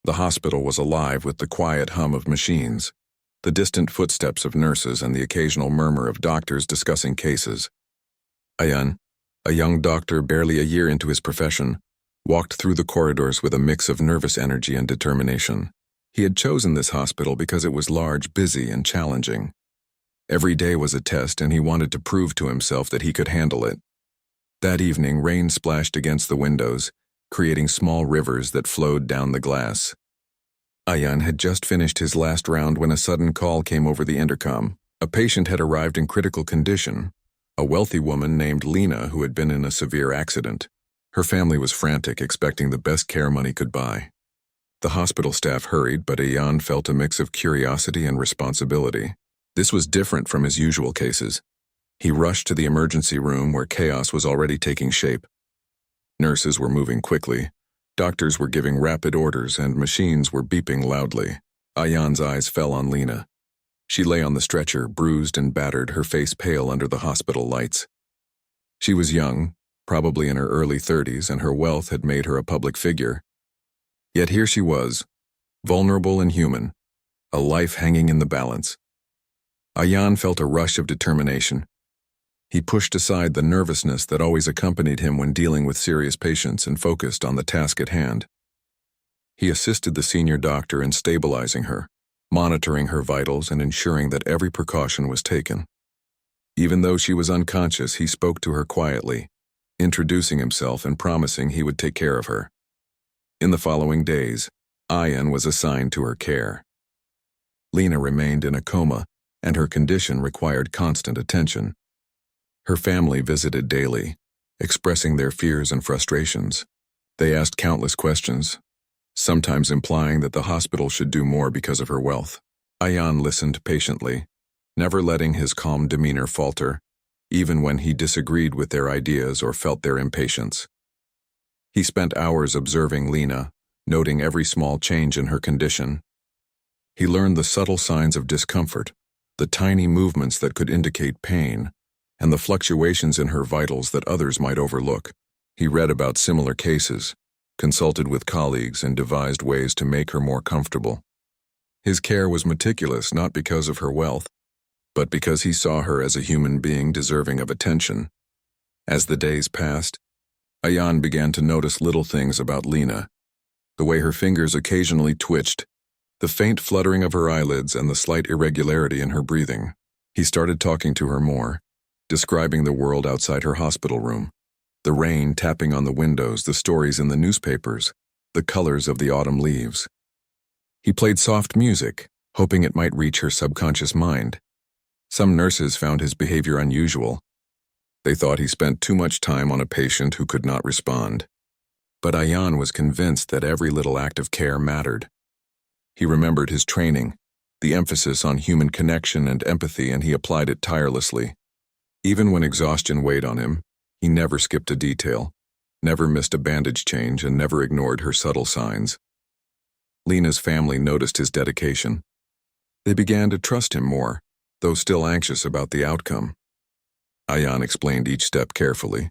The hospital was alive with the quiet hum of machines, the distant footsteps of nurses, and the occasional murmur of doctors discussing cases. Ayan, a young doctor barely a year into his profession, walked through the corridors with a mix of nervous energy and determination. He had chosen this hospital because it was large, busy, and challenging. Every day was a test, and he wanted to prove to himself that he could handle it. That evening, rain splashed against the windows, creating small rivers that flowed down the glass. Ayan had just finished his last round when a sudden call came over the intercom. A patient had arrived in critical condition, a wealthy woman named Lena who had been in a severe accident. Her family was frantic, expecting the best care money could buy. The hospital staff hurried, but Ayan felt a mix of curiosity and responsibility. This was different from his usual cases. He rushed to the emergency room where chaos was already taking shape. Nurses were moving quickly, doctors were giving rapid orders, and machines were beeping loudly. Ayan's eyes fell on Lena. She lay on the stretcher, bruised and battered, her face pale under the hospital lights. She was young, probably in her early 30s, and her wealth had made her a public figure. Yet here she was, vulnerable and human, a life hanging in the balance. Ayan felt a rush of determination. He pushed aside the nervousness that always accompanied him when dealing with serious patients and focused on the task at hand. He assisted the senior doctor in stabilizing her, monitoring her vitals and ensuring that every precaution was taken. Even though she was unconscious, he spoke to her quietly, introducing himself and promising he would take care of her. In the following days, Ayan was assigned to her care. Lena remained in a coma, and her condition required constant attention. Her family visited daily, expressing their fears and frustrations. They asked countless questions, sometimes implying that the hospital should do more because of her wealth. Ayan listened patiently, never letting his calm demeanor falter, even when he disagreed with their ideas or felt their impatience. He spent hours observing Lena, noting every small change in her condition. He learned the subtle signs of discomfort, the tiny movements that could indicate pain, and the fluctuations in her vitals that others might overlook. He read about similar cases, consulted with colleagues, and devised ways to make her more comfortable. His care was meticulous not because of her wealth, but because he saw her as a human being deserving of attention. As the days passed, Ayan began to notice little things about Lena, the way her fingers occasionally twitched, the faint fluttering of her eyelids, and the slight irregularity in her breathing. He started talking to her more, describing the world outside her hospital room, the rain tapping on the windows, the stories in the newspapers, the colors of the autumn leaves. He played soft music, hoping it might reach her subconscious mind. Some nurses found his behavior unusual. They thought he spent too much time on a patient who could not respond. But Ayan was convinced that every little act of care mattered. He remembered his training, the emphasis on human connection and empathy, and he applied it tirelessly. Even when exhaustion weighed on him, he never skipped a detail, never missed a bandage change, and never ignored her subtle signs. Lena's family noticed his dedication. They began to trust him more, though still anxious about the outcome. Ayan explained each step carefully,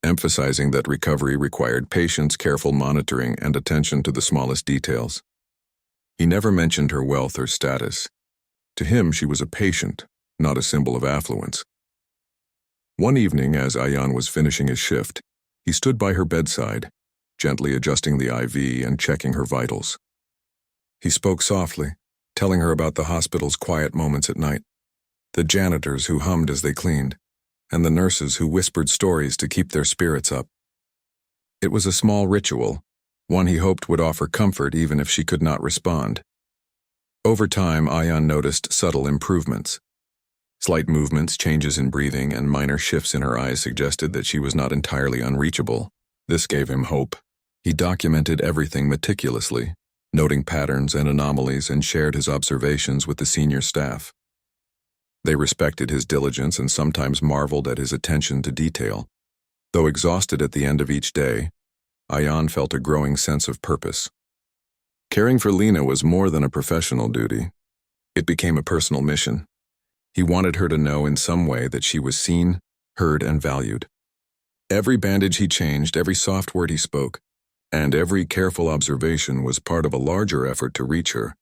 emphasizing that recovery required patience, careful monitoring, and attention to the smallest details. He never mentioned her wealth or status. To him, she was a patient, not a symbol of affluence. One evening, as Ayan was finishing his shift, he stood by her bedside, gently adjusting the IV and checking her vitals. He spoke softly, telling her about the hospital's quiet moments at night, the janitors who hummed as they cleaned, and the nurses who whispered stories to keep their spirits up. It was a small ritual, one he hoped would offer comfort even if she could not respond. Over time, Ayan noticed subtle improvements. Slight movements, changes in breathing, and minor shifts in her eyes suggested that she was not entirely unreachable. This gave him hope. He documented everything meticulously, noting patterns and anomalies, and shared his observations with the senior staff. They respected his diligence and sometimes marveled at his attention to detail. Though exhausted at the end of each day, Ayan felt a growing sense of purpose. Caring for Lena was more than a professional duty. It became a personal mission. He wanted her to know in some way that she was seen, heard, and valued. Every bandage he changed, every soft word he spoke, And every careful observation was part of a larger effort to reach her,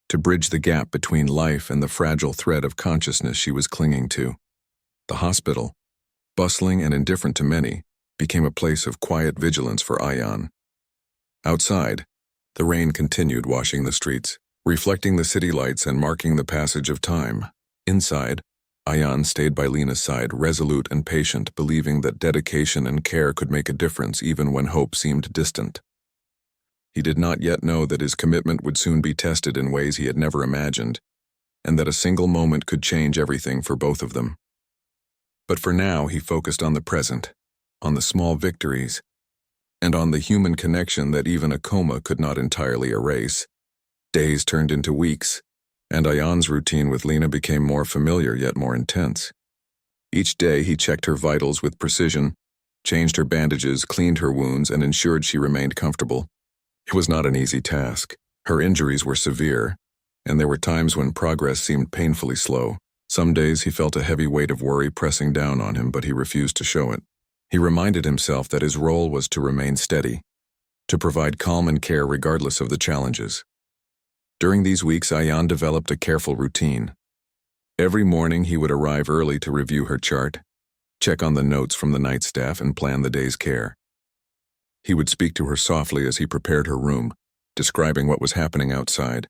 to bridge the gap between life and the fragile thread of consciousness she was clinging to. The hospital, bustling and indifferent to many, became a place of quiet vigilance for Ayan. Outside, the rain continued washing the streets, reflecting the city lights and marking the passage of time. Inside, Ayan stayed by Lena's side, resolute and patient, believing that dedication and care could make a difference even when hope seemed distant. He did not yet know that his commitment would soon be tested in ways he had never imagined, and that a single moment could change everything for both of them. But for now, he focused on the present, on the small victories, and on the human connection that even a coma could not entirely erase. Days turned into weeks, and Ayan's routine with Lena became more familiar yet more intense. Each day he checked her vitals with precision, changed her bandages, cleaned her wounds, and ensured she remained comfortable. It was not an easy task. Her injuries were severe, and there were times when progress seemed painfully slow. Some days he felt a heavy weight of worry pressing down on him, but he refused to show it. He reminded himself that his role was to remain steady, to provide calm and care regardless of the challenges. During these weeks, Ayan developed a careful routine. Every morning he would arrive early to review her chart, check on the notes from the night staff, and plan the day's care. He would speak to her softly as he prepared her room, describing what was happening outside,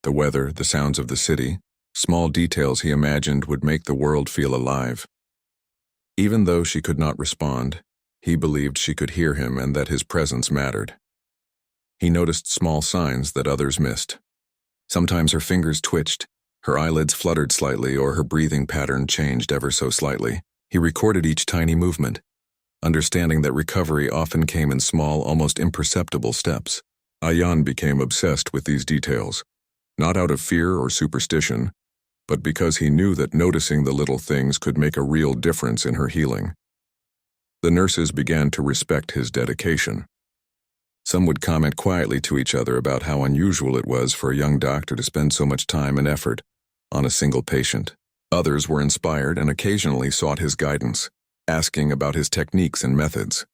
the weather, the sounds of the city, small details he imagined would make the world feel alive. Even though she could not respond, he believed she could hear him and that his presence mattered. He noticed small signs that others missed. Sometimes her fingers twitched, her eyelids fluttered slightly, or her breathing pattern changed ever so slightly. He recorded each tiny movement, understanding that recovery often came in small, almost imperceptible steps. Ayan became obsessed with these details, not out of fear or superstition, but because he knew that noticing the little things could make a real difference in her healing. The nurses began to respect his dedication. Some would comment quietly to each other about how unusual it was for a young doctor to spend so much time and effort on a single patient. Others were inspired and occasionally sought his guidance, asking about his techniques and methods.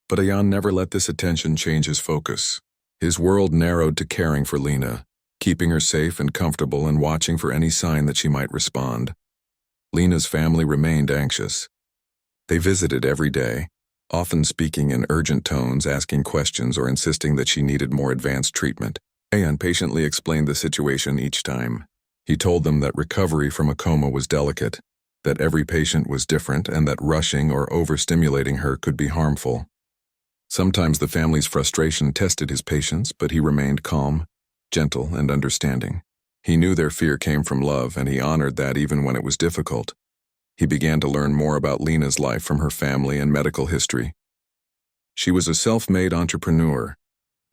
But Ayan never let this attention change his focus. His world narrowed to caring for Lena, keeping her safe and comfortable and watching for any sign that she might respond. Lena's family remained anxious. They visited every day, often speaking in urgent tones, asking questions, or insisting that she needed more advanced treatment. Ayan patiently explained the situation each time. He told them that recovery from a coma was delicate, that every patient was different, and that rushing or overstimulating her could be harmful. Sometimes the family's frustration tested his patience, but he remained calm, gentle, and understanding. He knew their fear came from love, and he honored that even when it was difficult. He began to learn more about Lena's life from her family and medical history. She was a self-made entrepreneur,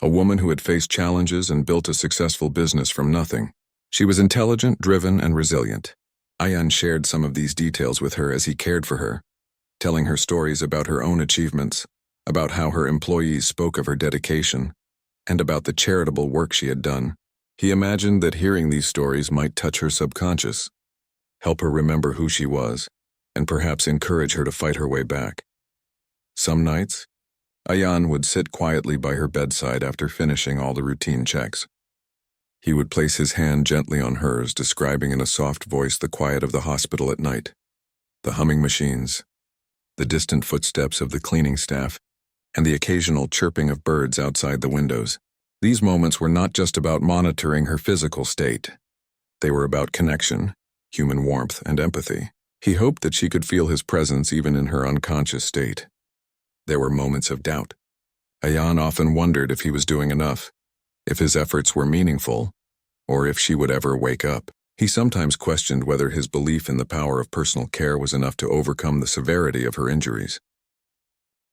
a woman who had faced challenges and built a successful business from nothing. She was intelligent, driven, and resilient. Ayan shared some of these details with her as he cared for her, telling her stories about her own achievements, about how her employees spoke of her dedication, and about the charitable work she had done. He imagined that hearing these stories might touch her subconscious, help her remember who she was, and perhaps encourage her to fight her way back. Some nights, Ayan would sit quietly by her bedside after finishing all the routine checks. He would place his hand gently on hers, describing in a soft voice the quiet of the hospital at night, the humming machines, the distant footsteps of the cleaning staff, and the occasional chirping of birds outside the windows. These moments were not just about monitoring her physical state. They were about connection, human warmth, and empathy. He hoped that she could feel his presence even in her unconscious state. There were moments of doubt. Ayan often wondered if he was doing enough, if his efforts were meaningful, or if she would ever wake up. He sometimes questioned whether his belief in the power of personal care was enough to overcome the severity of her injuries.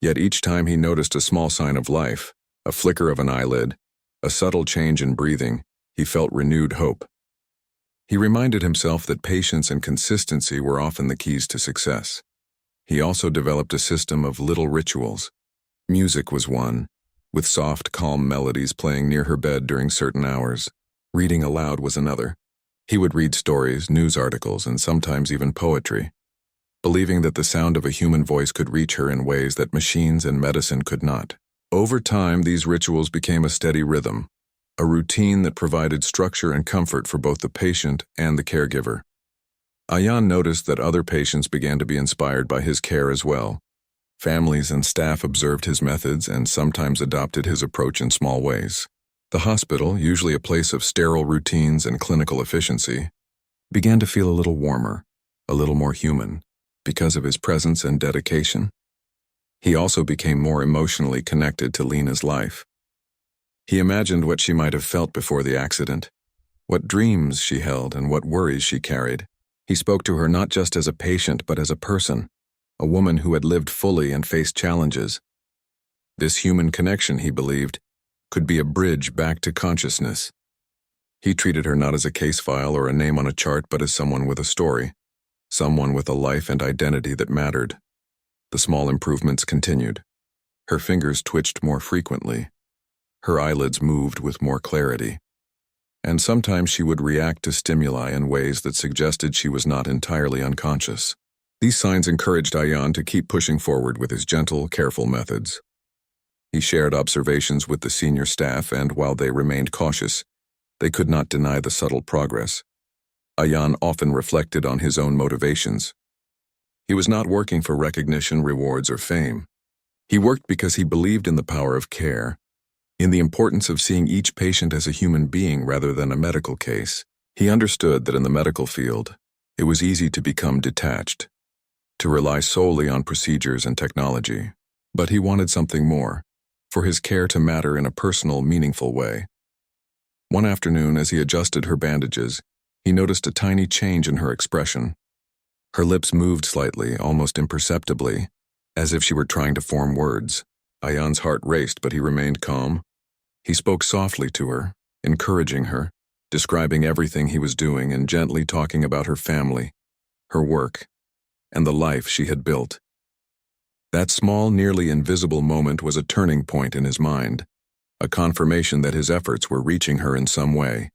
Yet each time he noticed a small sign of life, a flicker of an eyelid, a subtle change in breathing, he felt renewed hope. He reminded himself that patience and consistency were often the keys to success. He also developed a system of little rituals. Music was one, with soft, calm melodies playing near her bed during certain hours. Reading aloud was another. He would read stories, news articles, and sometimes even poetry, believing that the sound of a human voice could reach her in ways that machines and medicine could not. Over time, these rituals became a steady rhythm, a routine that provided structure and comfort for both the patient and the caregiver. Ayan noticed that other patients began to be inspired by his care as well. Families and staff observed his methods and sometimes adopted his approach in small ways. The hospital, usually a place of sterile routines and clinical efficiency, began to feel a little warmer, a little more human, because of his presence and dedication. He also became more emotionally connected to Lena's life. He imagined what she might have felt before the accident, what dreams she held and what worries she carried. He spoke to her not just as a patient but as a person, a woman who had lived fully and faced challenges. This human connection, he believed, could be a bridge back to consciousness. He treated her not as a case file or a name on a chart but as someone with a story, someone with a life and identity that mattered. The small improvements continued. Her fingers twitched more frequently. Her eyelids moved with more clarity. And sometimes she would react to stimuli in ways that suggested she was not entirely unconscious. These signs encouraged Ayan to keep pushing forward with his gentle, careful methods. He shared observations with the senior staff, and while they remained cautious, they could not deny the subtle progress. Ayan often reflected on his own motivations. He was not working for recognition, rewards, or fame. He worked because he believed in the power of care, in the importance of seeing each patient as a human being rather than a medical case. He understood that in the medical field, it was easy to become detached, to rely solely on procedures and technology. But he wanted something more, for his care to matter in a personal, meaningful way. One afternoon, as he adjusted her bandages, he noticed a tiny change in her expression. Her lips moved slightly, almost imperceptibly, as if she were trying to form words. Ayan's heart raced, but he remained calm. He spoke softly to her, encouraging her, describing everything he was doing and gently talking about her family, her work, and the life she had built. That small, nearly invisible moment was a turning point in his mind, a confirmation that his efforts were reaching her in some way.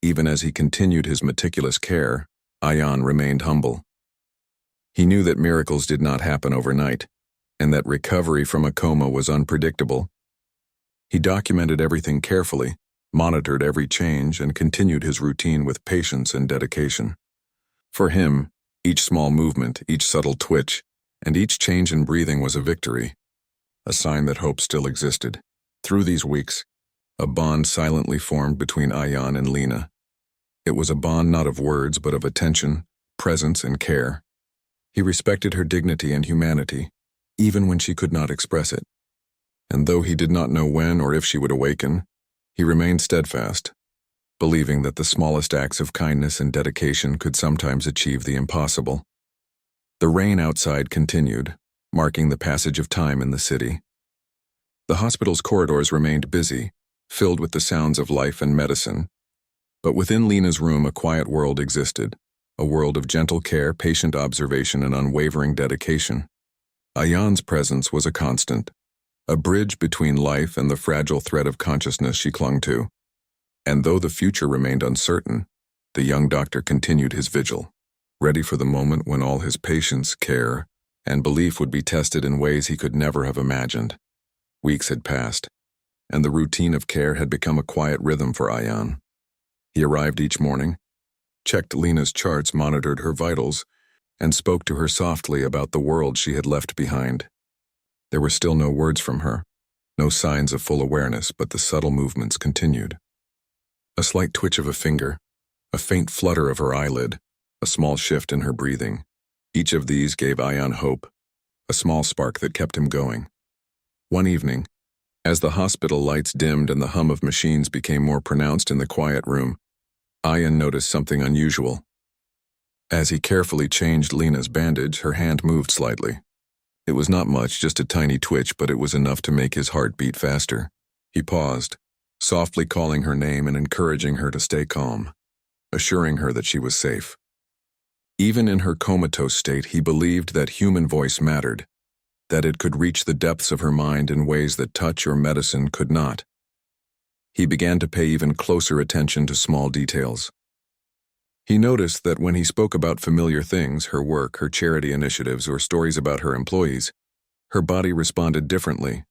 Even as he continued his meticulous care, Ayan remained humble. He knew that miracles did not happen overnight, and that recovery from a coma was unpredictable. He documented everything carefully, monitored every change, and continued his routine with patience and dedication. For him, each small movement, each subtle twitch, and each change in breathing was a victory, a sign that hope still existed. Through these weeks, a bond silently formed between Ayan and Lena. It was a bond not of words but of attention, presence, and care. He respected her dignity and humanity, even when she could not express it. And though he did not know when or if she would awaken, he remained steadfast, believing that the smallest acts of kindness and dedication could sometimes achieve the impossible. The rain outside continued, marking the passage of time in the city. The hospital's corridors remained busy, filled with the sounds of life and medicine. But within Lena's room a quiet world existed, a world of gentle care, patient observation, and unwavering dedication. Ayan's presence was a constant, a bridge between life and the fragile thread of consciousness she clung to. And though the future remained uncertain, the young doctor continued his vigil, ready for the moment when all his patience, care, and belief would be tested in ways he could never have imagined. Weeks had passed, and the routine of care had become a quiet rhythm for Ayan. He arrived each morning, checked Lena's charts, monitored her vitals, and spoke to her softly about the world she had left behind. There were still no words from her, no signs of full awareness, but the subtle movements continued. A slight twitch of a finger, a faint flutter of her eyelid, a small shift in her breathing. Each of these gave Ayan hope, a small spark that kept him going. One evening, as the hospital lights dimmed and the hum of machines became more pronounced in the quiet room, Ayan noticed something unusual. As he carefully changed Lena's bandage, her hand moved slightly. It was not much, just a tiny twitch, but it was enough to make his heart beat faster. He paused, softly calling her name and encouraging her to stay calm, assuring her that she was safe. Even in her comatose state, he believed that human voice mattered, that it could reach the depths of her mind in ways that touch or medicine could not. He began to pay even closer attention to small details. He noticed that when he spoke about familiar things, her work, her charity initiatives, or stories about her employees, her body responded differently.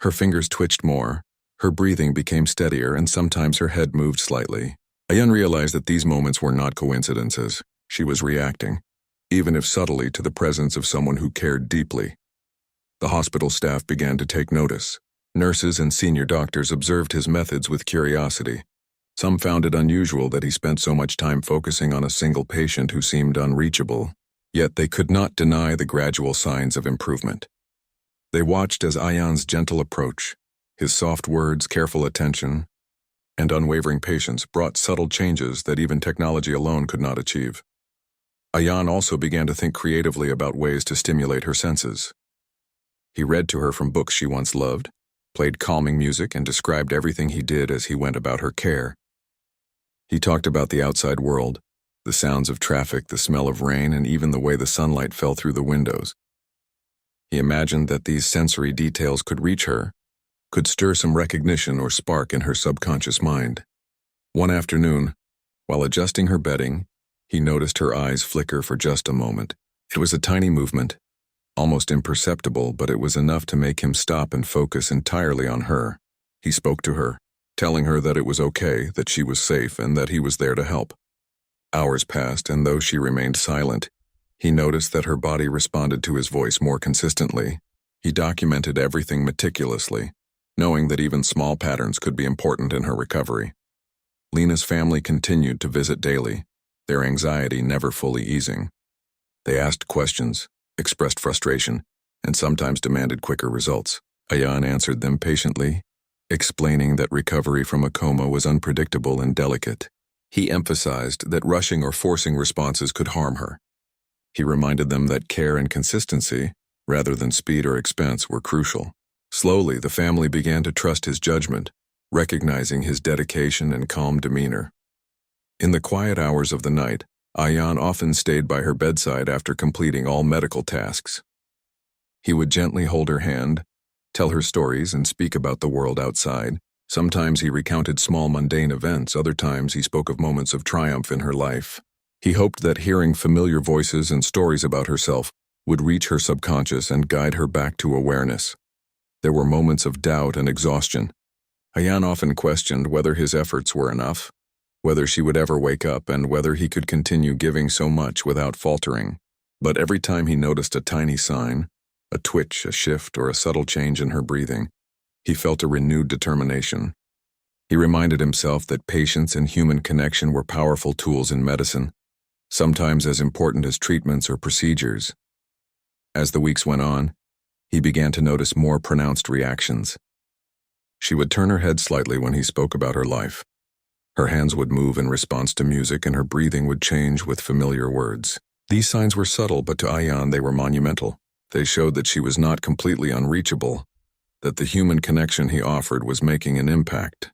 Her fingers twitched more, her breathing became steadier, and sometimes her head moved slightly. Ayan realized that these moments were not coincidences. She was reacting, even if subtly, to the presence of someone who cared deeply. The hospital staff began to take notice. Nurses and senior doctors observed his methods with curiosity. Some found it unusual that he spent so much time focusing on a single patient who seemed unreachable, yet they could not deny the gradual signs of improvement. They watched as Ayan's gentle approach, his soft words, careful attention, and unwavering patience brought subtle changes that even technology alone could not achieve. Ayan also began to think creatively about ways to stimulate her senses. He read to her from books she once loved, played calming music, and described everything he did as he went about her care. He talked about the outside world, the sounds of traffic, the smell of rain, and even the way the sunlight fell through the windows. He imagined that these sensory details could reach her, could stir some recognition or spark in her subconscious mind. One afternoon, while adjusting her bedding, he noticed her eyes flicker for just a moment. It was a tiny movement, almost imperceptible, but it was enough to make him stop and focus entirely on her. He spoke to her, telling her that it was okay, that she was safe, and that he was there to help. Hours passed, and though she remained silent, he noticed that her body responded to his voice more consistently. He documented everything meticulously, knowing that even small patterns could be important in her recovery. Lena's family continued to visit daily, their anxiety never fully easing. They asked questions, expressed frustration, and sometimes demanded quicker results. Ayan answered them patiently, explaining that recovery from a coma was unpredictable and delicate. He emphasized that rushing or forcing responses could harm her. He reminded them that care and consistency, rather than speed or expense, were crucial. Slowly, the family began to trust his judgment, recognizing his dedication and calm demeanor. In the quiet hours of the night, Ayan often stayed by her bedside after completing all medical tasks. He would gently hold her hand, tell her stories, and speak about the world outside. Sometimes he recounted small mundane events, other times he spoke of moments of triumph in her life. He hoped that hearing familiar voices and stories about herself would reach her subconscious and guide her back to awareness. There were moments of doubt and exhaustion. Ayan often questioned whether his efforts were enough, whether she would ever wake up, and whether he could continue giving so much without faltering. But every time he noticed a tiny sign, a twitch, a shift, or a subtle change in her breathing, he felt a renewed determination. He reminded himself that patience and human connection were powerful tools in medicine, sometimes as important as treatments or procedures. As the weeks went on, he began to notice more pronounced reactions. She would turn her head slightly when he spoke about her life. Her hands would move in response to music, and her breathing would change with familiar words. These signs were subtle, but to Ayan they were monumental. They showed that she was not completely unreachable, that the human connection he offered was making an impact.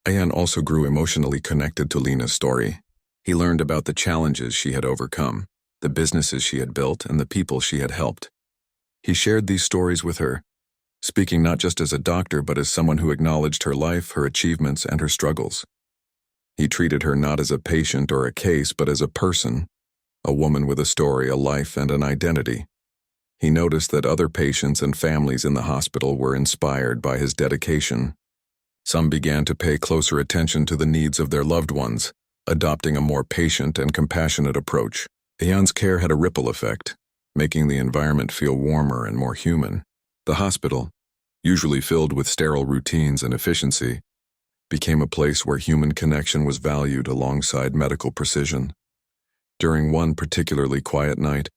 Ayan also grew emotionally connected to Lena's story. He learned about the challenges she had overcome, the businesses she had built, and the people she had helped. He shared these stories with her, speaking not just as a doctor but as someone who acknowledged her life, her achievements, and her struggles. He treated her not as a patient or a case, but as a person, a woman with a story, a life, and an identity. He noticed that other patients and families in the hospital were inspired by his dedication. Some began to pay closer attention to the needs of their loved ones, adopting a more patient and compassionate approach. Ayan's care had a ripple effect, making the environment feel warmer and more human. The hospital, usually filled with sterile routines and efficiency, became a place where human connection was valued alongside medical precision. During one particularly quiet night,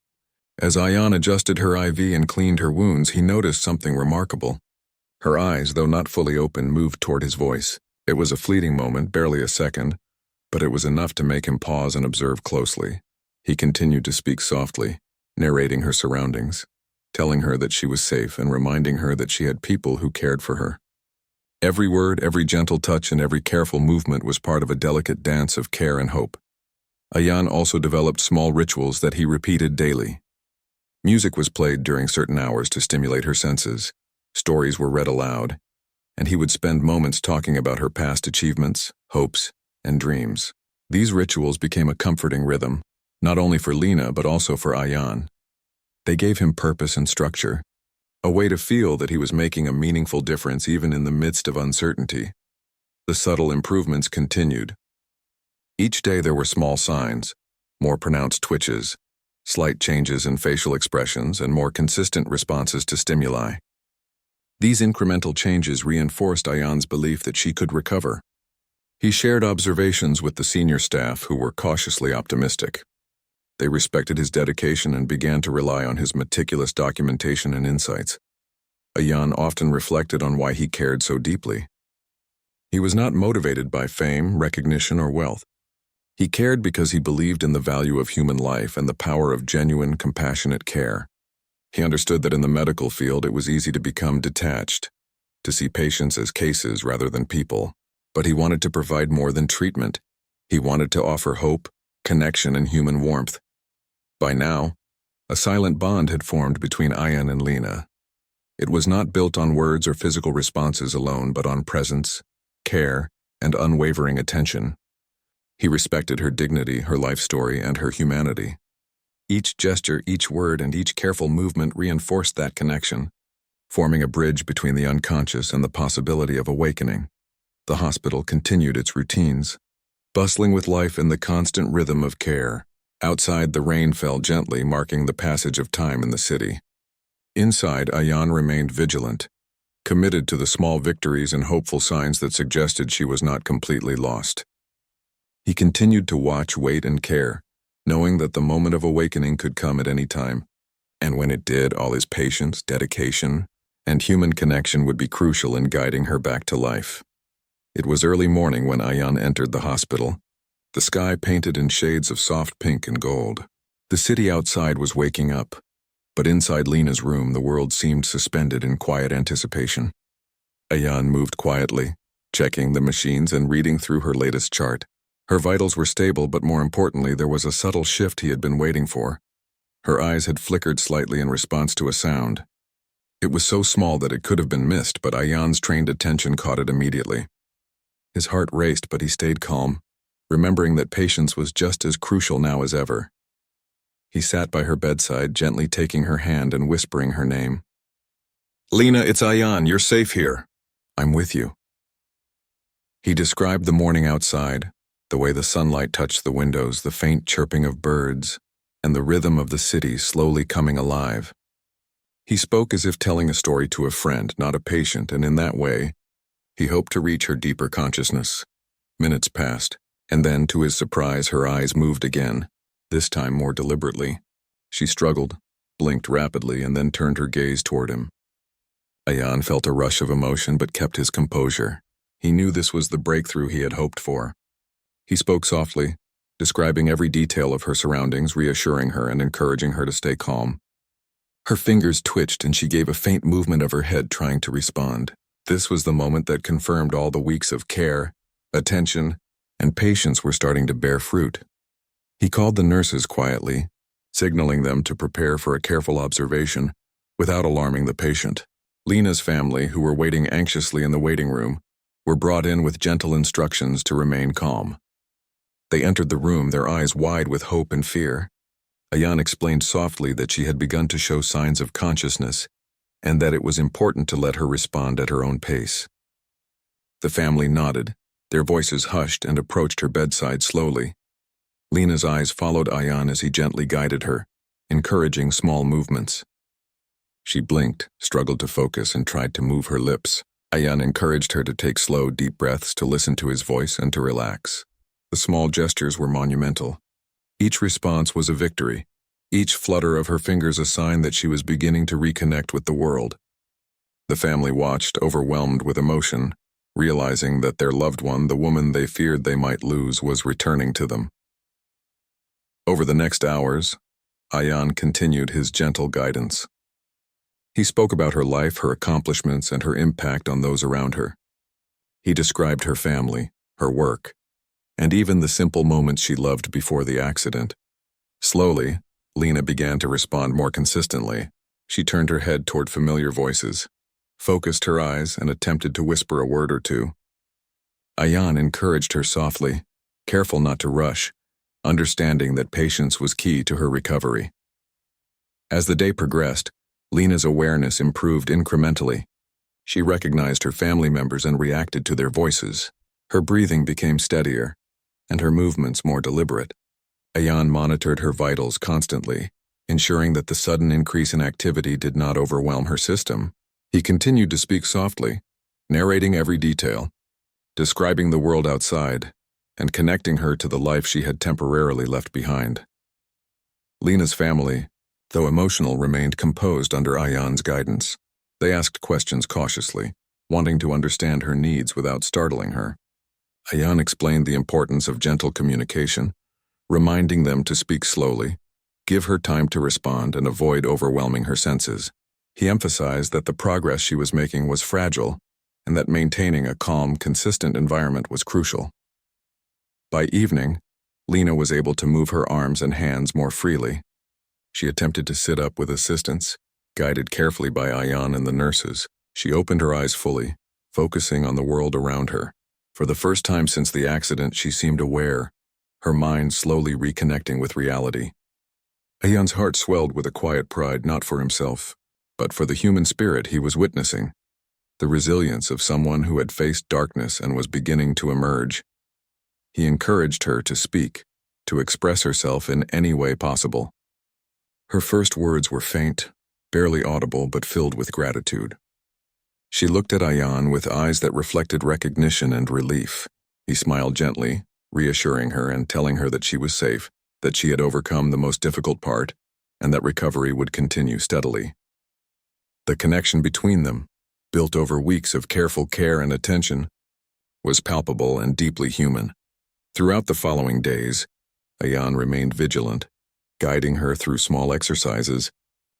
as Ayan adjusted her IV and cleaned her wounds, he noticed something remarkable. Her eyes, though not fully open, moved toward his voice. It was a fleeting moment, barely a second, but it was enough to make him pause and observe closely. He continued to speak softly, narrating her surroundings, telling her that she was safe and reminding her that she had people who cared for her. Every word, every gentle touch, and every careful movement was part of a delicate dance of care and hope. Ayan also developed small rituals that he repeated daily. Music was played during certain hours to stimulate her senses. Stories were read aloud, and he would spend moments talking about her past achievements, hopes, and dreams. These rituals became a comforting rhythm, not only for Lena but also for Ayan. They gave him purpose and structure, a way to feel that he was making a meaningful difference even in the midst of uncertainty. The subtle improvements continued. Each day there were small signs, more pronounced twitches, slight changes in facial expressions, and more consistent responses to stimuli. These incremental changes reinforced Ayan's belief that she could recover. He shared observations with the senior staff who were cautiously optimistic. They respected his dedication and began to rely on his meticulous documentation and insights. Ayan often reflected on why he cared so deeply. He was not motivated by fame, recognition, or wealth. He cared because he believed in the value of human life and the power of genuine, compassionate care. He understood that in the medical field it was easy to become detached, to see patients as cases rather than people, but he wanted to provide more than treatment. He wanted to offer hope, connection, and human warmth. By now, a silent bond had formed between Ayan and Lena. It was not built on words or physical responses alone, but on presence, care, and unwavering attention. He respected her dignity, her life story, and her humanity. Each gesture, each word, and each careful movement reinforced that connection, forming a bridge between the unconscious and the possibility of awakening. The hospital continued its routines, bustling with life in the constant rhythm of care. Outside, the rain fell gently, marking the passage of time in the city. Inside, Ayan remained vigilant, committed to the small victories and hopeful signs that suggested she was not completely lost. He continued to watch, wait, and care, knowing that the moment of awakening could come at any time. And when it did, all his patience, dedication, and human connection would be crucial in guiding her back to life. It was early morning when Ayan entered the hospital, the sky painted in shades of soft pink and gold. The city outside was waking up, but inside Lena's room the world seemed suspended in quiet anticipation. Ayan moved quietly, checking the machines and reading through her latest chart. Her vitals were stable, but more importantly, there was a subtle shift he had been waiting for. Her eyes had flickered slightly in response to a sound. It was so small that it could have been missed, but Ayan's trained attention caught it immediately. His heart raced, but he stayed calm, remembering that patience was just as crucial now as ever. He sat by her bedside, gently taking her hand and whispering her name. "Lena, it's Ayan. You're safe here. I'm with you." He described the morning outside, the way the sunlight touched the windows, the faint chirping of birds, and the rhythm of the city slowly coming alive. He spoke as if telling a story to a friend, not a patient, and in that way, he hoped to reach her deeper consciousness. Minutes passed, and then, to his surprise, her eyes moved again, this time more deliberately. She struggled, blinked rapidly, and then turned her gaze toward him. Ayan felt a rush of emotion but kept his composure. He knew this was the breakthrough he had hoped for. He spoke softly, describing every detail of her surroundings, reassuring her and encouraging her to stay calm. Her fingers twitched and she gave a faint movement of her head, trying to respond. This was the moment that confirmed all the weeks of care, attention, and patience were starting to bear fruit. He called the nurses quietly, signaling them to prepare for a careful observation without alarming the patient. Lena's family, who were waiting anxiously in the waiting room, were brought in with gentle instructions to remain calm. They entered the room, their eyes wide with hope and fear. Ayan explained softly that she had begun to show signs of consciousness and that it was important to let her respond at her own pace. The family nodded, their voices hushed, and approached her bedside slowly. Lena's eyes followed Ayan as he gently guided her, encouraging small movements. She blinked, struggled to focus, and tried to move her lips. Ayan encouraged her to take slow, deep breaths, to listen to his voice, and to relax. The small gestures were monumental. Each response was a victory, each flutter of her fingers a sign that she was beginning to reconnect with the world. The family watched, overwhelmed with emotion, realizing that their loved one, the woman they feared they might lose, was returning to them. Over the next hours, Ayan continued his gentle guidance. He spoke about her life, her accomplishments, and her impact on those around her. He described her family, her work, and even the simple moments she loved before the accident. Slowly, Lena began to respond more consistently. She turned her head toward familiar voices, focused her eyes, and attempted to whisper a word or two. Ayan encouraged her softly, careful not to rush, understanding that patience was key to her recovery. As the day progressed, Lena's awareness improved incrementally. She recognized her family members and reacted to their voices. Her breathing became steadier, and her movements more deliberate. Ayan monitored her vitals constantly, ensuring that the sudden increase in activity did not overwhelm her system. He continued to speak softly, narrating every detail, describing the world outside, and connecting her to the life she had temporarily left behind. Lena's family, though emotional, remained composed under Ayan's guidance. They asked questions cautiously, wanting to understand her needs without startling her. Ayan explained the importance of gentle communication, reminding them to speak slowly, give her time to respond, and avoid overwhelming her senses. He emphasized that the progress she was making was fragile and that maintaining a calm, consistent environment was crucial. By evening, Lena was able to move her arms and hands more freely. She attempted to sit up with assistance, guided carefully by Ayan and the nurses. She opened her eyes fully, focusing on the world around her. For the first time since the accident, she seemed aware, her mind slowly reconnecting with reality. Ayan's heart swelled with a quiet pride, not for himself, but for the human spirit he was witnessing, the resilience of someone who had faced darkness and was beginning to emerge. He encouraged her to speak, to express herself in any way possible. Her first words were faint, barely audible, but filled with gratitude. She looked at Ayan with eyes that reflected recognition and relief. He smiled gently, reassuring her and telling her that she was safe, that she had overcome the most difficult part, and that recovery would continue steadily. The connection between them, built over weeks of careful care and attention, was palpable and deeply human. Throughout the following days, Ayan remained vigilant, guiding her through small exercises,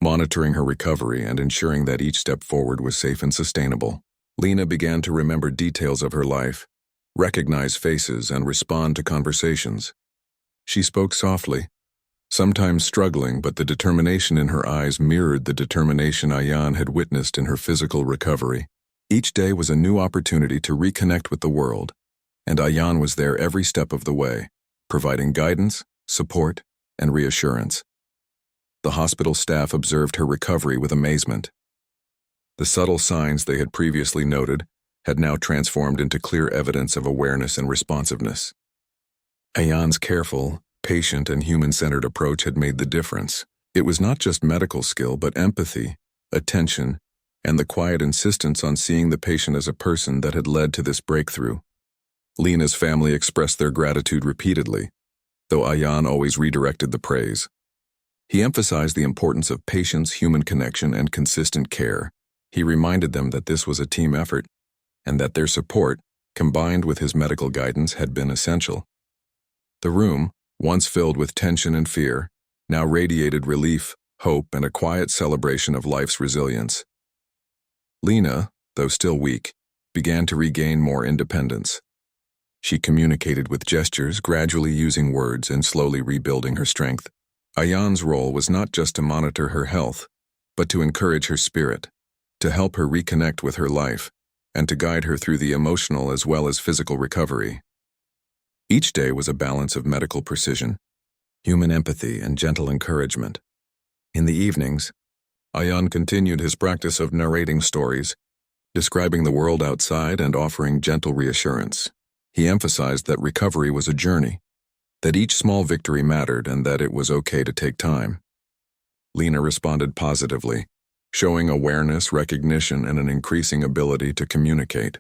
monitoring her recovery and ensuring that each step forward was safe and sustainable. Lena began to remember details of her life, recognize faces, and respond to conversations. She spoke softly, sometimes struggling, but the determination in her eyes mirrored the determination Ayan had witnessed in her physical recovery. Each day was a new opportunity to reconnect with the world, and Ayan was there every step of the way, providing guidance, support, and reassurance. The hospital staff observed her recovery with amazement. The subtle signs they had previously noted had now transformed into clear evidence of awareness and responsiveness. Ayan's careful, patient, and human-centered approach had made the difference. It was not just medical skill, but empathy, attention, and the quiet insistence on seeing the patient as a person that had led to this breakthrough. Lena's family expressed their gratitude repeatedly, though Ayan always redirected the praise. He emphasized the importance of patience, human connection, and consistent care. He reminded them that this was a team effort, and that their support, combined with his medical guidance, had been essential. The room, once filled with tension and fear, now radiated relief, hope, and a quiet celebration of life's resilience. Lena, though still weak, began to regain more independence. She communicated with gestures, gradually using words and slowly rebuilding her strength. Ayan's role was not just to monitor her health, but to encourage her spirit, to help her reconnect with her life, and to guide her through the emotional as well as physical recovery. Each day was a balance of medical precision, human empathy, and gentle encouragement. In the evenings, Ayan continued his practice of narrating stories, describing the world outside and offering gentle reassurance. He emphasized that recovery was a journey, that each small victory mattered, and that it was okay to take time. Lena responded positively, showing awareness, recognition, and an increasing ability to communicate.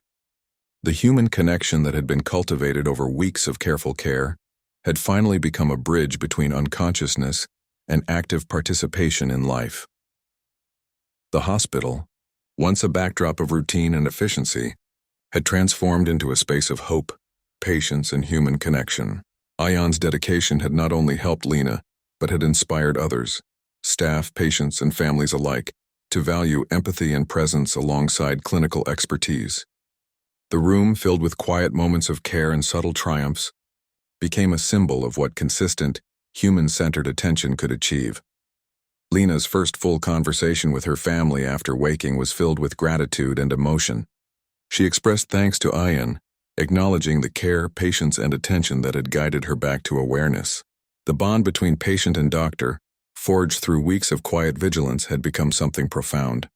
The human connection that had been cultivated over weeks of careful care had finally become a bridge between unconsciousness and active participation in life. The hospital, once a backdrop of routine and efficiency, had transformed into a space of hope, patience, and human connection. Ayan's dedication had not only helped Lena, but had inspired others, staff, patients, and families alike, to value empathy and presence alongside clinical expertise. The room, filled with quiet moments of care and subtle triumphs, became a symbol of what consistent, human-centered attention could achieve. Lena's first full conversation with her family after waking was filled with gratitude and emotion. She expressed thanks to Ayan, acknowledging the care, patience, and attention that had guided her back to awareness. The bond between patient and doctor, forged through weeks of quiet vigilance, had become something profound,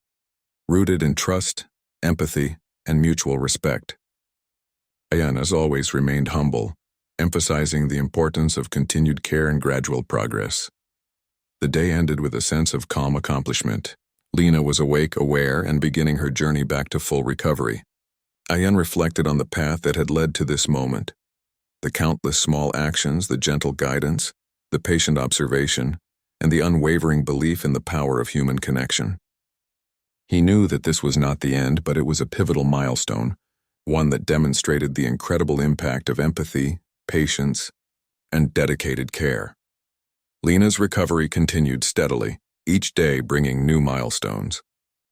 rooted in trust, empathy, and mutual respect. Ayan, as always, remained humble, emphasizing the importance of continued care and gradual progress. The day ended with a sense of calm accomplishment. Lena was awake, aware, and beginning her journey back to full recovery. Ayan reflected on the path that had led to this moment. The countless small actions, the gentle guidance, the patient observation, and the unwavering belief in the power of human connection. He knew that this was not the end, but it was a pivotal milestone, one that demonstrated the incredible impact of empathy, patience, and dedicated care. Lena's recovery continued steadily, each day bringing new milestones.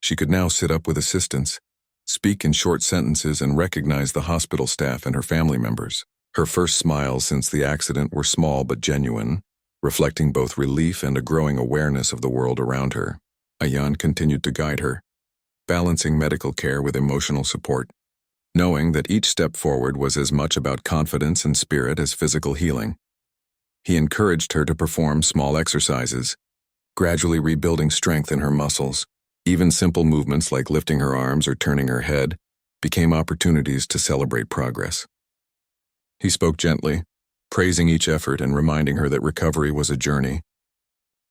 She could now sit up with assistants, speak in short sentences, and recognize the hospital staff and her family members. Her first smiles since the accident were small but genuine, reflecting both relief and a growing awareness of the world around her. Ayan continued to guide her, balancing medical care with emotional support, knowing that each step forward was as much about confidence and spirit as physical healing. He encouraged her to perform small exercises, gradually rebuilding strength in her muscles. Even simple movements like lifting her arms or turning her head became opportunities to celebrate progress. He spoke gently, praising each effort and reminding her that recovery was a journey.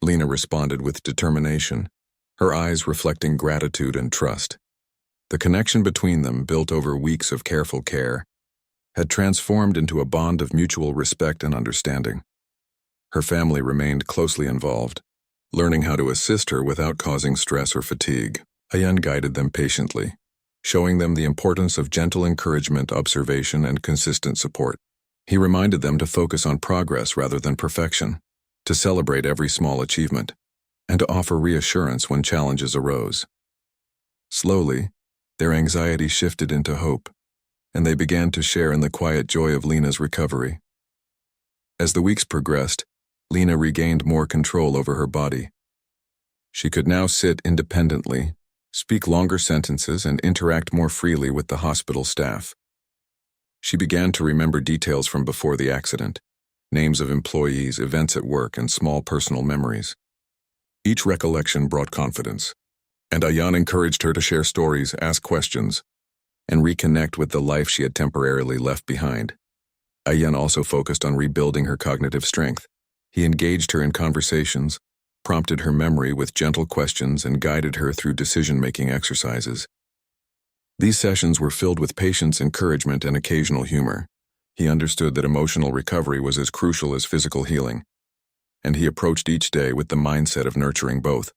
Lena responded with determination, her eyes reflecting gratitude and trust. The connection between them, built over weeks of careful care, had transformed into a bond of mutual respect and understanding. Her family remained closely involved, learning how to assist her without causing stress or fatigue. Ayan guided them patiently, showing them the importance of gentle encouragement, observation, and consistent support. He reminded them to focus on progress rather than perfection, to celebrate every small achievement, and to offer reassurance when challenges arose. Slowly, their anxiety shifted into hope, and they began to share in the quiet joy of Lena's recovery. As the weeks progressed, Lena regained more control over her body. She could now sit independently, speak longer sentences, and interact more freely with the hospital staff. She began to remember details from before the accident, names of employees, events at work, and small personal memories. Each recollection brought confidence, and Ayan encouraged her to share stories, ask questions, and reconnect with the life she had temporarily left behind. Ayan also focused on rebuilding her cognitive strength. He engaged her in conversations, prompted her memory with gentle questions, and guided her through decision-making exercises. These sessions were filled with patience, encouragement, and occasional humor. He understood that emotional recovery was as crucial as physical healing, and he approached each day with the mindset of nurturing both.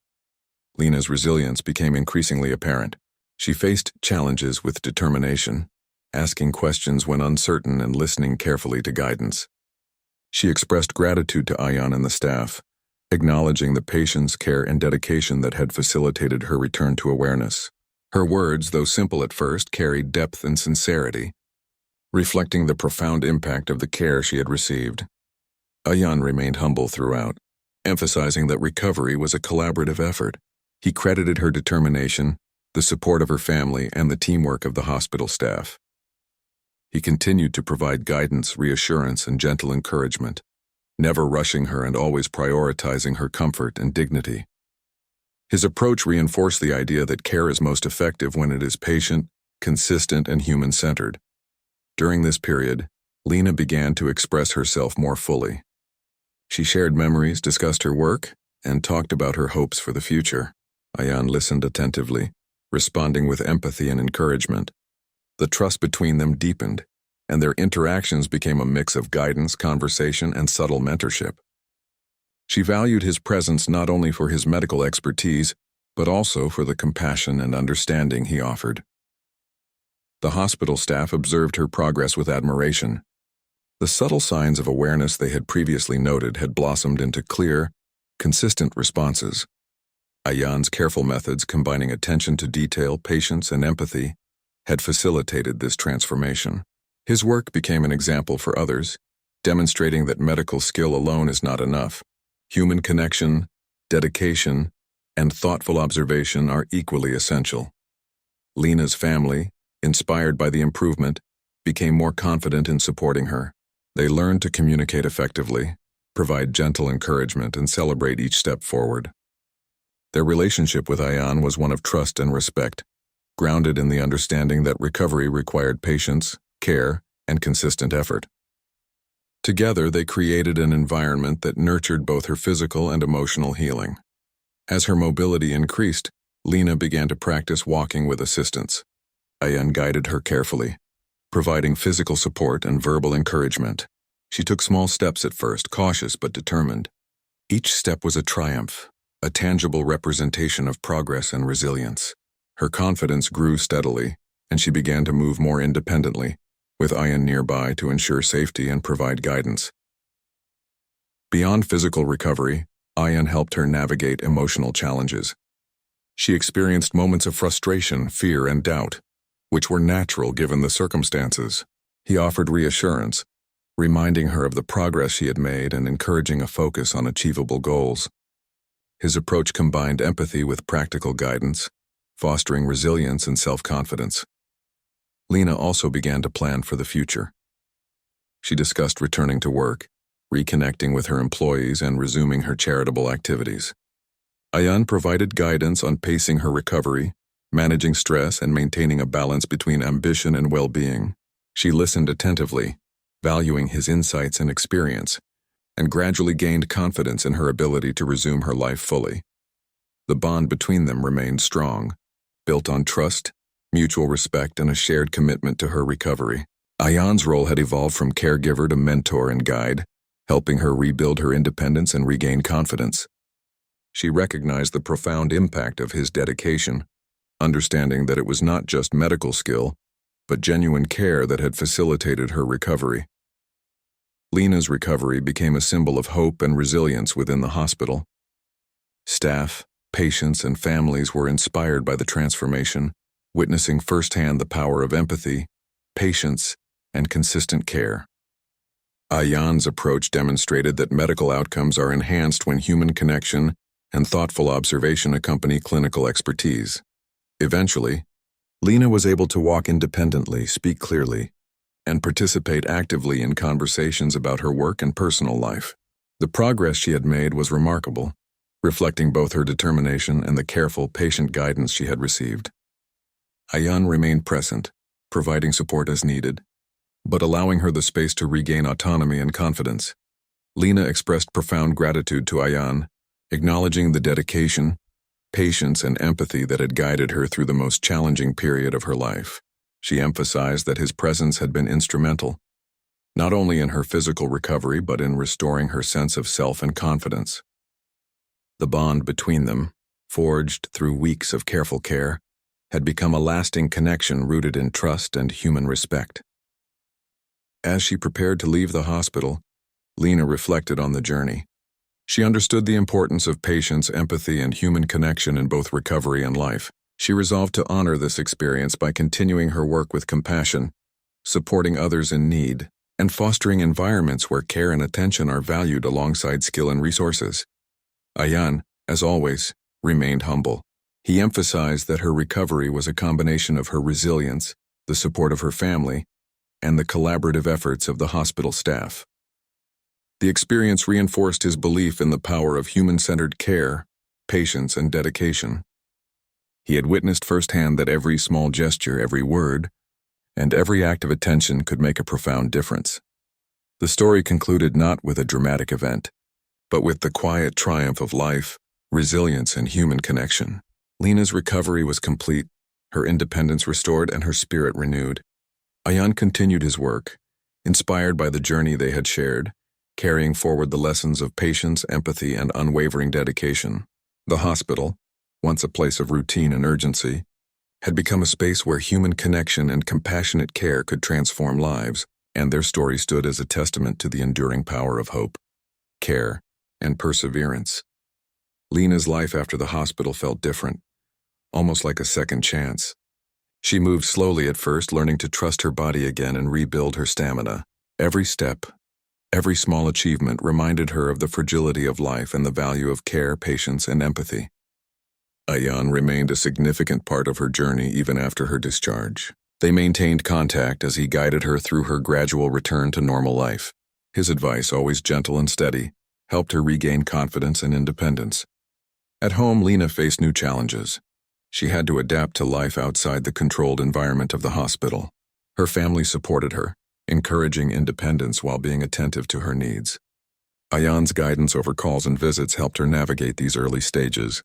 Lena's resilience became increasingly apparent. She faced challenges with determination, asking questions when uncertain and listening carefully to guidance. She expressed gratitude to Ayan and the staff, acknowledging the patience, care, and dedication that had facilitated her return to awareness. Her words, though simple at first, carried depth and sincerity, reflecting the profound impact of the care she had received. Ayan remained humble throughout, emphasizing that recovery was a collaborative effort. He credited her determination, the support of her family, and the teamwork of the hospital staff. He continued to provide guidance, reassurance, and gentle encouragement, never rushing her and always prioritizing her comfort and dignity. His approach reinforced the idea that care is most effective when it is patient, consistent, and human-centered. During this period, Lena began to express herself more fully. She shared memories, discussed her work, and talked about her hopes for the future. Ayan listened attentively, responding with empathy and encouragement. The trust between them deepened, and their interactions became a mix of guidance, conversation, and subtle mentorship. She valued his presence not only for his medical expertise, but also for the compassion and understanding he offered. The hospital staff observed her progress with admiration. The subtle signs of awareness they had previously noted had blossomed into clear, consistent responses. Ayan's careful methods, combining attention to detail, patience, and empathy, had facilitated this transformation. His work became an example for others, demonstrating that medical skill alone is not enough. Human connection, dedication, and thoughtful observation are equally essential. Lena's family, inspired by the improvement, became more confident in supporting her. They learned to communicate effectively, provide gentle encouragement, and celebrate each step forward. Their relationship with Ayan was one of trust and respect, grounded in the understanding that recovery required patience, care, and consistent effort. Together, they created an environment that nurtured both her physical and emotional healing. As her mobility increased, Lena began to practice walking with assistance. Ayan guided her carefully, providing physical support and verbal encouragement. She took small steps at first, cautious but determined. Each step was a triumph, a tangible representation of progress and resilience. Her confidence grew steadily, and she began to move more independently, with Ayan nearby to ensure safety and provide guidance. Beyond physical recovery, Ayan helped her navigate emotional challenges. She experienced moments of frustration, fear, and doubt, which were natural given the circumstances. He offered reassurance, reminding her of the progress she had made and encouraging a focus on achievable goals. His approach combined empathy with practical guidance, fostering resilience and self-confidence. Lena also began to plan for the future. She discussed returning to work, reconnecting with her employees, and resuming her charitable activities. Ayan provided guidance on pacing her recovery, managing stress, and maintaining a balance between ambition and well-being. She listened attentively, valuing his insights and experience, and gradually gained confidence in her ability to resume her life fully. The bond between them remained strong, built on trust, mutual respect, and a shared commitment to her recovery. Ayan's role had evolved from caregiver to mentor and guide, helping her rebuild her independence and regain confidence. She recognized the profound impact of his dedication, understanding that it was not just medical skill, but genuine care that had facilitated her recovery. Lena's recovery became a symbol of hope and resilience within the hospital. Staff, patients, and families were inspired by the transformation, witnessing firsthand the power of empathy, patience, and consistent care. Ayan's approach demonstrated that medical outcomes are enhanced when human connection and thoughtful observation accompany clinical expertise. Eventually, Lena was able to walk independently, speak clearly, and participate actively in conversations about her work and personal life. The progress she had made was remarkable, reflecting both her determination and the careful, patient guidance she had received. Ayan remained present, providing support as needed, but allowing her the space to regain autonomy and confidence. Lena expressed profound gratitude to Ayan, acknowledging the dedication, patience, and empathy that had guided her through the most challenging period of her life. She emphasized that his presence had been instrumental, not only in her physical recovery but in restoring her sense of self and confidence. The bond between them, forged through weeks of careful care, had become a lasting connection rooted in trust and human respect. As she prepared to leave the hospital, Lena reflected on the journey. She understood the importance of patience, empathy, and human connection in both recovery and life. She resolved to honor this experience by continuing her work with compassion, supporting others in need, and fostering environments where care and attention are valued alongside skill and resources. Ayan, as always, remained humble. He emphasized that her recovery was a combination of her resilience, the support of her family, and the collaborative efforts of the hospital staff. The experience reinforced his belief in the power of human-centered care, patience, and dedication. He had witnessed firsthand that every small gesture, every word, and every act of attention could make a profound difference. The story concluded not with a dramatic event, but with the quiet triumph of life, resilience, and human connection. Lena's recovery was complete, her independence restored, and her spirit renewed. Ayan continued his work, inspired by the journey they had shared, carrying forward the lessons of patience, empathy, and unwavering dedication. The hospital, once a place of routine and urgency, had become a space where human connection and compassionate care could transform lives, and their story stood as a testament to the enduring power of hope, care, and perseverance. Lena's life after the hospital felt different, almost like a second chance. She moved slowly at first, learning to trust her body again and rebuild her stamina. Every step, every small achievement reminded her of the fragility of life and the value of care, patience, and empathy. Ayan remained a significant part of her journey even after her discharge. They maintained contact as he guided her through her gradual return to normal life. His advice, always gentle and steady, helped her regain confidence and independence. At home, Lena faced new challenges. She had to adapt to life outside the controlled environment of the hospital. Her family supported her, encouraging independence while being attentive to her needs. Ayan's guidance over calls and visits helped her navigate these early stages.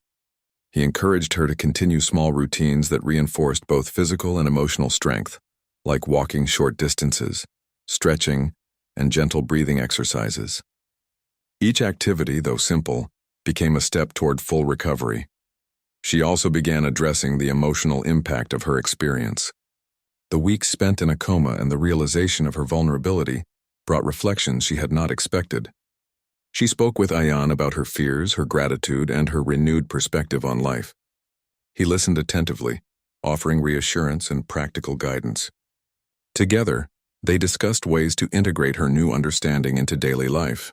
He encouraged her to continue small routines that reinforced both physical and emotional strength, like walking short distances, stretching, and gentle breathing exercises. Each activity, though simple, became a step toward full recovery. She also began addressing the emotional impact of her experience. The weeks spent in a coma and the realization of her vulnerability brought reflections she had not expected. She spoke with Ayan about her fears, her gratitude, and her renewed perspective on life. He listened attentively, offering reassurance and practical guidance. Together, they discussed ways to integrate her new understanding into daily life,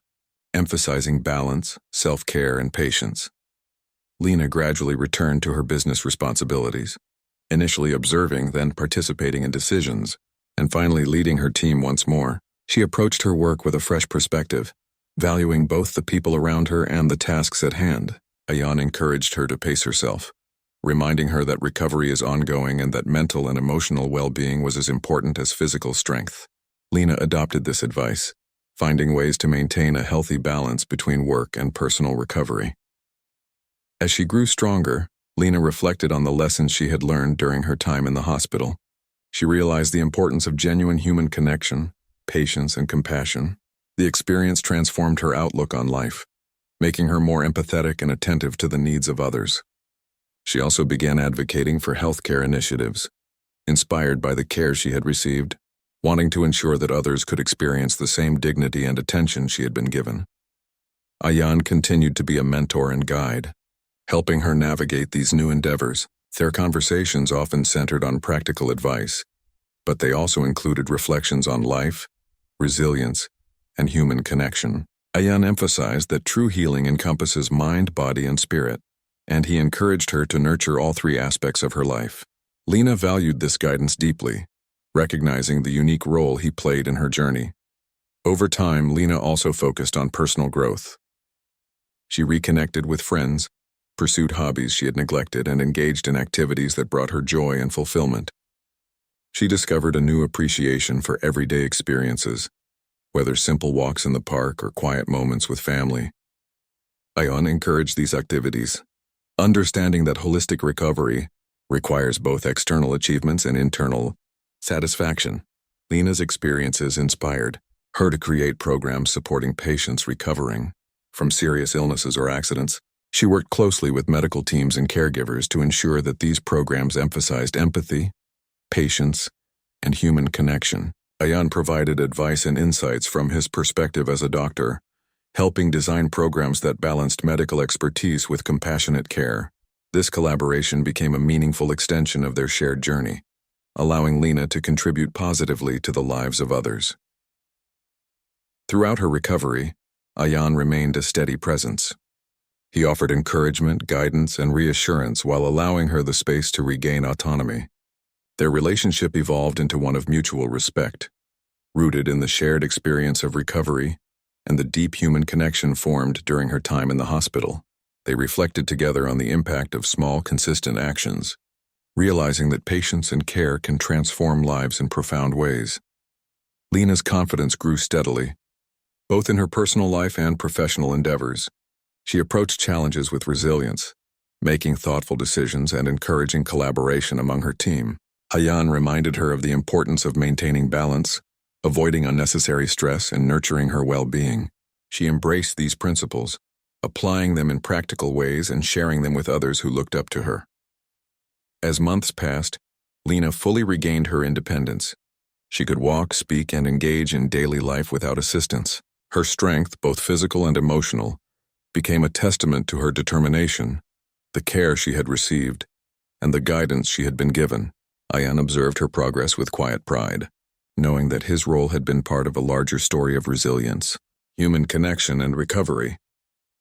emphasizing balance, self-care, and patience. Lena gradually returned to her business responsibilities, initially observing, then participating in decisions, and finally leading her team once more. She approached her work with a fresh perspective, valuing both the people around her and the tasks at hand. Ayan encouraged her to pace herself, reminding her that recovery is ongoing and that mental and emotional well-being was as important as physical strength. Lena adopted this advice, finding ways to maintain a healthy balance between work and personal recovery. As she grew stronger, Lena reflected on the lessons she had learned during her time in the hospital. She realized the importance of genuine human connection, patience, and compassion. The experience transformed her outlook on life, making her more empathetic and attentive to the needs of others. She also began advocating for healthcare initiatives, inspired by the care she had received, wanting to ensure that others could experience the same dignity and attention she had been given. Ayan continued to be a mentor and guide, helping her navigate these new endeavors. Their conversations often centered on practical advice, but they also included reflections on life, resilience, and human connection. Ayan emphasized that true healing encompasses mind, body, and spirit, and he encouraged her to nurture all three aspects of her life. Lena valued this guidance deeply, recognizing the unique role he played in her journey. Over time, Lena also focused on personal growth. She reconnected with friends, pursued hobbies she had neglected, and engaged in activities that brought her joy and fulfillment. She discovered a new appreciation for everyday experiences, whether simple walks in the park or quiet moments with family. Ayan encouraged these activities, understanding that holistic recovery requires both external achievements and internal satisfaction. Lena's experiences inspired her to create programs supporting patients recovering from serious illnesses or accidents. She worked closely with medical teams and caregivers to ensure that these programs emphasized empathy, patience, and human connection. Ayan provided advice and insights from his perspective as a doctor, helping design programs that balanced medical expertise with compassionate care. This collaboration became a meaningful extension of their shared journey, allowing Lena to contribute positively to the lives of others. Throughout her recovery, Ayan remained a steady presence. He offered encouragement, guidance, and reassurance while allowing her the space to regain autonomy. Their relationship evolved into one of mutual respect, rooted in the shared experience of recovery and the deep human connection formed during her time in the hospital. They reflected together on the impact of small, consistent actions, realizing that patience and care can transform lives in profound ways. Lena's confidence grew steadily, both in her personal life and professional endeavors. She approached challenges with resilience, making thoughtful decisions and encouraging collaboration among her team. Ayan reminded her of the importance of maintaining balance, avoiding unnecessary stress, and nurturing her well-being. She embraced these principles, applying them in practical ways and sharing them with others who looked up to her. As months passed, Lena fully regained her independence. She could walk, speak, and engage in daily life without assistance. Her strength, both physical and emotional, became a testament to her determination, the care she had received, and the guidance she had been given. Ayan observed her progress with quiet pride, knowing that his role had been part of a larger story of resilience, human connection, and recovery.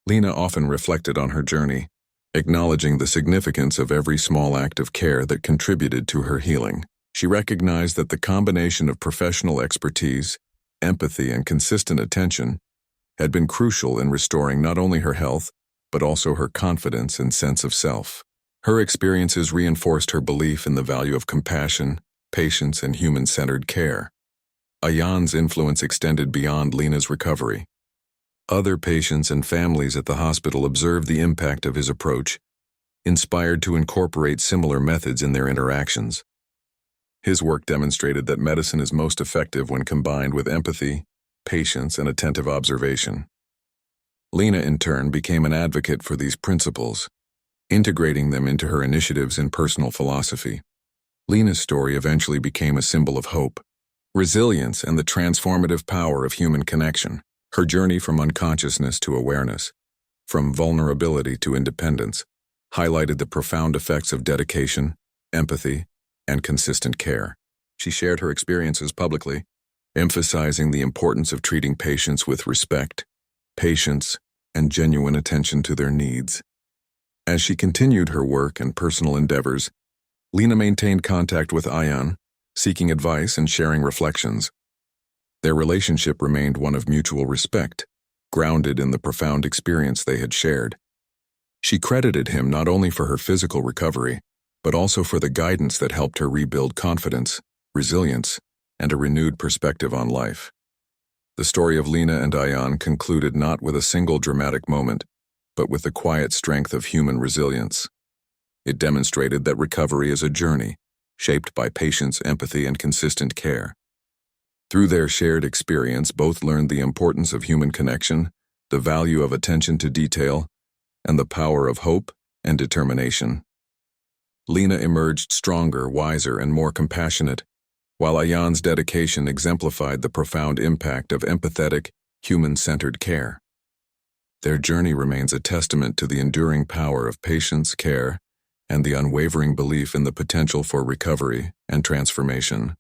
Lena often reflected on her journey, acknowledging the significance of every small act of care that contributed to her healing. She recognized that the combination of professional expertise, empathy, and consistent attention had been crucial in restoring not only her health, but also her confidence and sense of self. Her experiences reinforced her belief in the value of compassion, patience, and human-centered care. Ayan's influence extended beyond Lena's recovery. Other patients and families at the hospital observed the impact of his approach, inspired to incorporate similar methods in their interactions. His work demonstrated that medicine is most effective when combined with empathy, patience, and attentive observation. Lena, in turn, became an advocate for these principles, integrating them into her initiatives and personal philosophy. Lena's story eventually became a symbol of hope, resilience, and the transformative power of human connection. Her journey from unconsciousness to awareness, from vulnerability to independence, highlighted the profound effects of dedication, empathy, and consistent care. She shared her experiences publicly, emphasizing the importance of treating patients with respect, patience, and genuine attention to their needs. As she continued her work and personal endeavors, Lena maintained contact with Ayan, seeking advice and sharing reflections. Their relationship remained one of mutual respect, grounded in the profound experience they had shared. She credited him not only for her physical recovery, but also for the guidance that helped her rebuild confidence, resilience, and a renewed perspective on life. The story of Lena and Ayan concluded not with a single dramatic moment, but with the quiet strength of human resilience. It demonstrated that recovery is a journey, shaped by patience, empathy, and consistent care. Through their shared experience, both learned the importance of human connection, the value of attention to detail, and the power of hope and determination. Lena emerged stronger, wiser, and more compassionate, while Ayan's dedication exemplified the profound impact of empathetic, human-centered care. Their journey remains a testament to the enduring power of patience, care, and the unwavering belief in the potential for recovery and transformation.